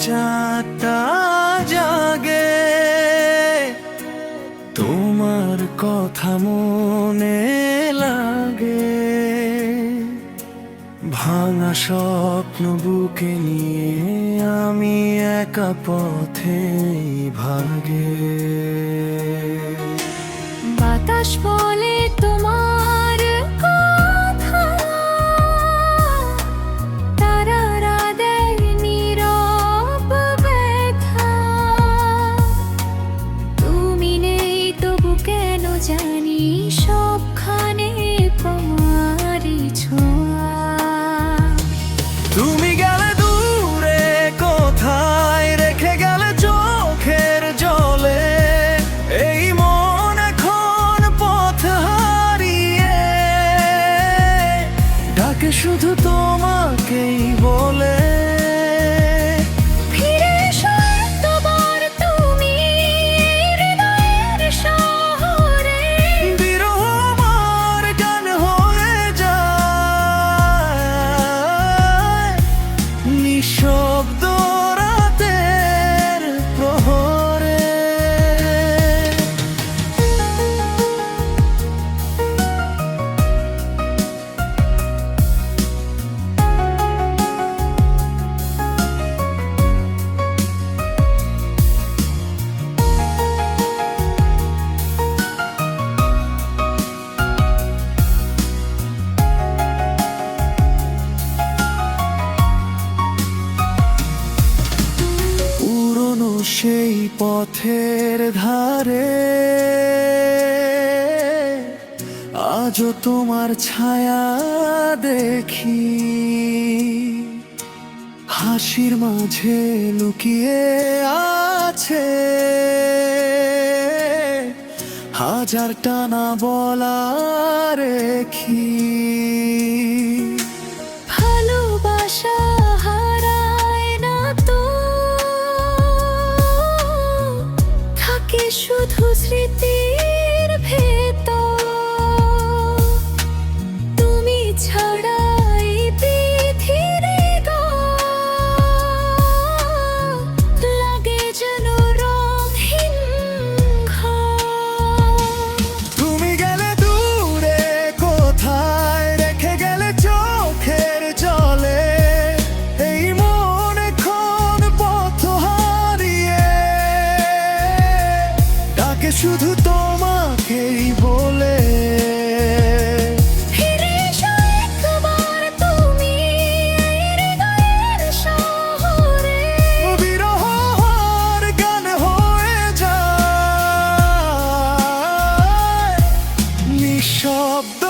চাঁদটা জাগে, তোমার কথা মনে লাগে। ভাঙা স্বপ্ন বুকে নিয়ে আমি একা পথেই ভাগে। বাতাস বলে তোমার কথা, তারারা দেয় নীরব ব্যথা। তুমি নেই তবু কেন জানি সবখানে তোমারই ছোঁয়া। তুমি গেলে দূরে কোথায়, রেখে গেলে চোখের জলে। এই মন এখন পথ হারিয়ে ডাকে শুধু তোমাকেই বলে। ফিরে এসো একবার তুমি হৃদয়ের শহরে। বিরহ আমার গান হয়ে যায়, নিঃশব্দ রাতের প্রহরে। পুরনো সেই পথের ধারে আজও তোমার ছায়া দেখি। হাসির মাঝে লুকিয়ে আছে হাজার টানা বলা রেখি। ভালোবাসা হারায় না তো, থাকে শুধু স্মৃতির ভেতর। তুমি ছাড়া এই পৃথিবী গো লাগে যেন রঙহীন ঘর। তুমি গেলে দূরে কোথায়, রেখে গেলে চোখের জলে। এই মন এখন পথ হারিয়ে ডাকে শুধু তোমাকেই বলে। ফিরে এসো একবার তুমি হৃদয়ের শহরে। বিরহ আর গান হয়ে যায়, নিঃশব্দ